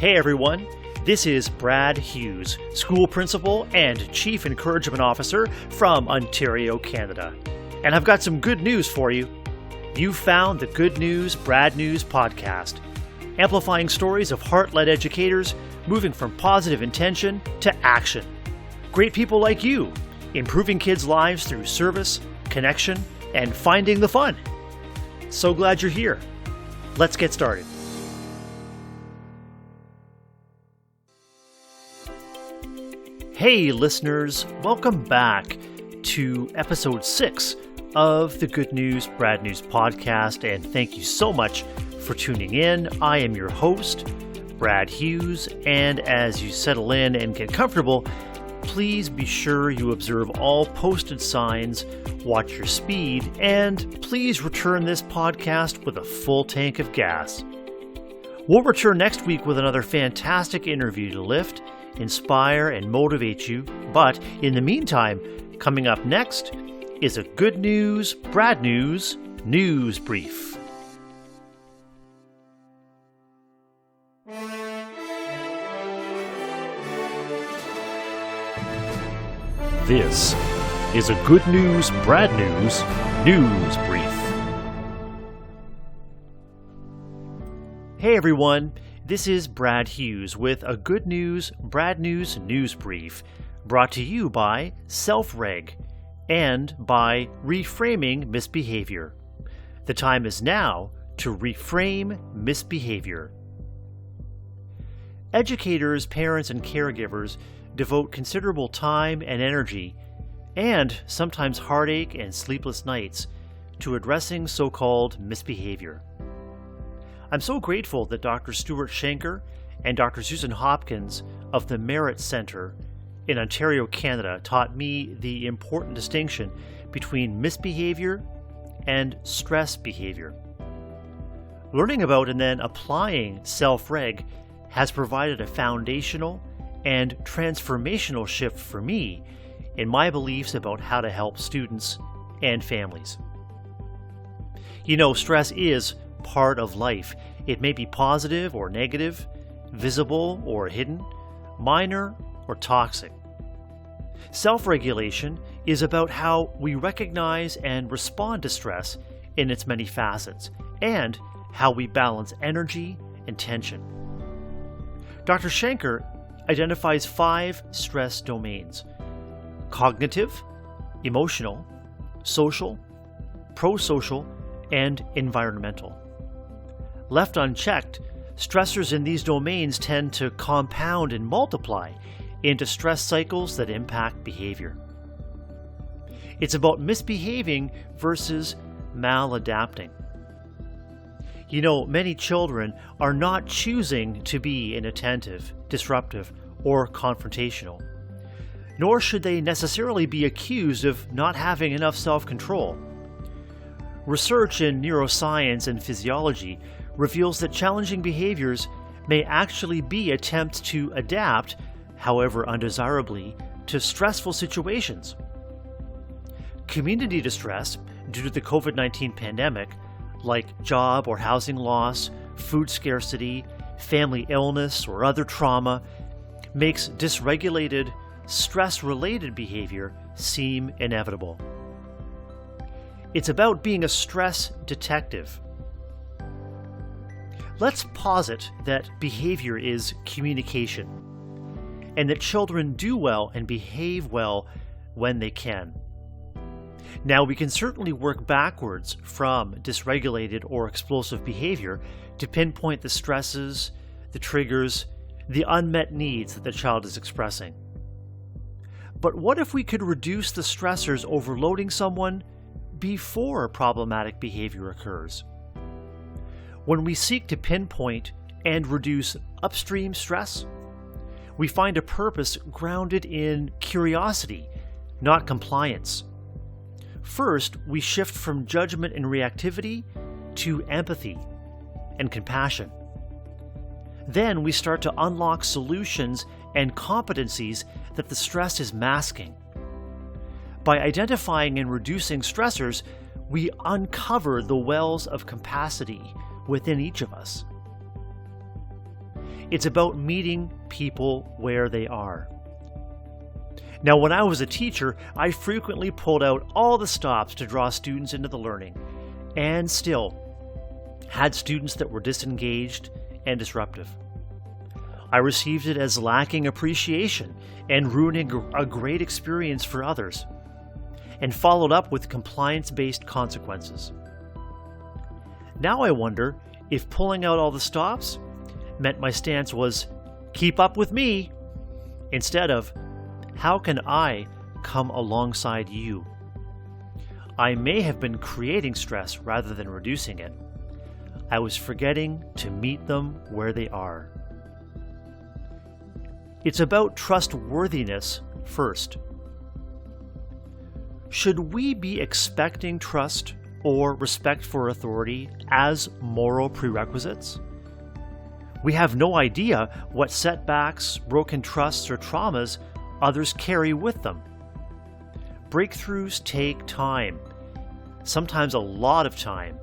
Hey everyone, this is Brad Hughes, School Principal and Chief Encouragement Officer from Ontario, Canada. And I've got some good news for you. You found the Good News, Brad News podcast, amplifying stories of heart-led educators moving from positive intention to action. Great people like you, improving kids' lives through service, connection, and finding the fun. So glad you're here. Let's get started. Hey listeners, welcome back to episode 6 of the Good News, Brad News podcast, and thank you so much for tuning in. I am your host, Brad Hughes, and as you settle in and get comfortable, please be sure you observe all posted signs, watch your speed, and please return this podcast with a full tank of gas. We'll return next week with another fantastic interview to lift, inspire, and motivate you. But in the meantime, coming up next is a Good News, Brad News, News Brief. This is a Good News, Brad News, News Brief. Hey everyone, this is Brad Hughes with a Good News, Brad News, News Brief, brought to you by self-reg and by Reframing Misbehavior. The time is now to reframe misbehavior. Educators, parents, and caregivers devote considerable time and energy, and sometimes heartache and sleepless nights, to addressing so-called misbehavior. I'm so grateful that Dr. Stuart Shanker and Dr. Susan Hopkins of the MEHRIT Centre in Ontario, Canada, taught me the important distinction between misbehavior and stress behavior. Learning about and then applying self-reg has provided a foundational and transformational shift for me in my beliefs about how to help students and families. You know, stress is part of life. It may be positive or negative, visible or hidden, minor or toxic. Self-regulation is about how we recognize and respond to stress in its many facets, and how we balance energy and tension. Dr. Shanker identifies 5 stress domains: cognitive, emotional, social, prosocial, and environmental. Left unchecked, stressors in these domains tend to compound and multiply into stress cycles that impact behavior. It's about misbehaving versus maladapting. You know, many children are not choosing to be inattentive, disruptive, or confrontational, nor should they necessarily be accused of not having enough self-control. Research in neuroscience and physiology reveals that challenging behaviors may actually be attempts to adapt, however undesirably, to stressful situations. Community distress due to the COVID-19 pandemic, like job or housing loss, food scarcity, family illness, or other trauma, makes dysregulated, stress-related behavior seem inevitable. It's about being a stress detective. Let's posit that behavior is communication, and that children do well and behave well when they can. Now, we can certainly work backwards from dysregulated or explosive behavior to pinpoint the stresses, the triggers, the unmet needs that the child is expressing. But what if we could reduce the stressors overloading someone before problematic behavior occurs? When we seek to pinpoint and reduce upstream stress, we find a purpose grounded in curiosity, not compliance. First, we shift from judgment and reactivity to empathy and compassion. Then we start to unlock solutions and competencies that the stress is masking. By identifying and reducing stressors, we uncover the wells of capacity within each of us. It's about meeting people where they are. Now, when I was a teacher, I frequently pulled out all the stops to draw students into the learning, and still had students that were disengaged and disruptive. I received it as lacking appreciation and ruining a great experience for others, and followed up with compliance-based consequences. Now I wonder if pulling out all the stops meant my stance was, keep up with me, instead of, how can I come alongside you? I may have been creating stress rather than reducing it. I was forgetting to meet them where they are. It's about trustworthiness first. Should we be expecting trust or respect for authority as moral prerequisites? We have no idea what setbacks, broken trusts, or traumas others carry with them. Breakthroughs take time, sometimes a lot of time,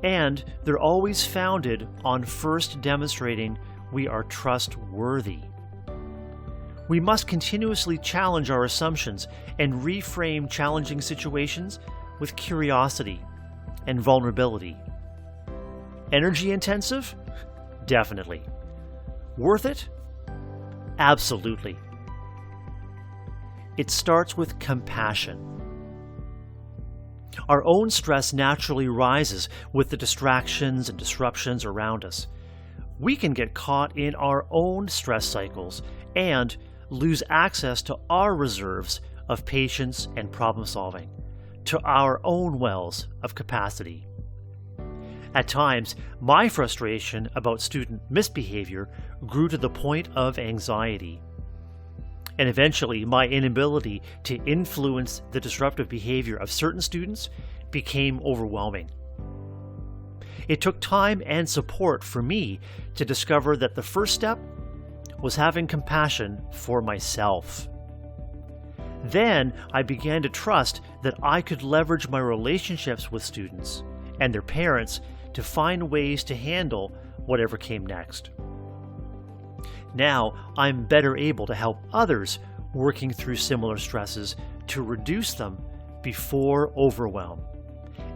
and they're always founded on first demonstrating we are trustworthy. We must continuously challenge our assumptions and reframe challenging situations with curiosity and vulnerability. Energy intensive? Definitely. Worth it? Absolutely. It starts with compassion. Our own stress naturally rises with the distractions and disruptions around us. We can get caught in our own stress cycles and lose access to our reserves of patience and problem solving, to our own wells of capacity. At times, my frustration about student misbehavior grew to the point of anxiety. And eventually, my inability to influence the disruptive behavior of certain students became overwhelming. It took time and support for me to discover that the first step was having compassion for myself. Then I began to trust that I could leverage my relationships with students and their parents to find ways to handle whatever came next. Now I'm better able to help others working through similar stresses to reduce them before overwhelm,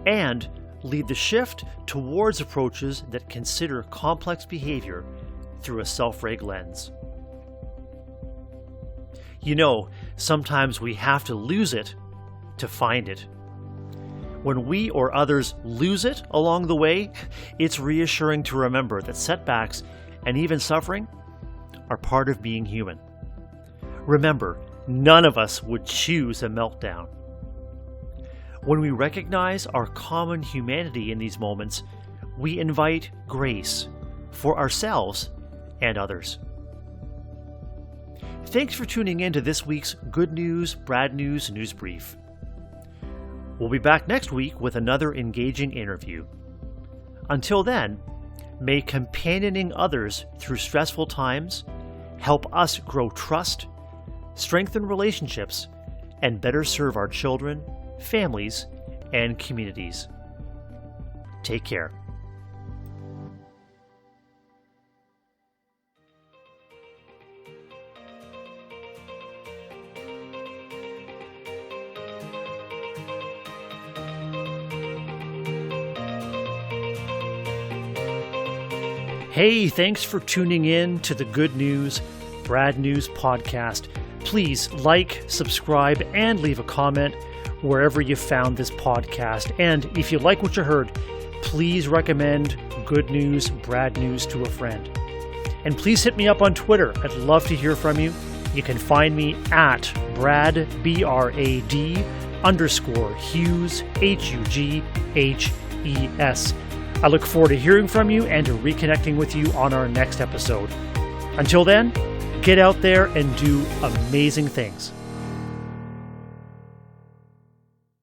and lead the shift towards approaches that consider complex behavior through a self-reg lens. You know, sometimes we have to lose it to find it. When we or others lose it along the way, it's reassuring to remember that setbacks and even suffering are part of being human. Remember, none of us would choose a meltdown. When we recognize our common humanity in these moments, we invite grace for ourselves and others. Thanks for tuning in to this week's Good News, Bad News News Brief. We'll be back next week with another engaging interview. Until then, may companioning others through stressful times help us grow trust, strengthen relationships, and better serve our children, families, and communities. Take care. Hey, thanks for tuning in to the Good News, Bad News podcast. Please like, subscribe, and leave a comment wherever you found this podcast. And if you like what you heard, please recommend Good News, Bad News to a friend. And please hit me up on Twitter. I'd love to hear from you. You can find me at Brad, BRAD, _Hughes, HUGHES. I look forward to hearing from you and to reconnecting with you on our next episode. Until then, get out there and do amazing things.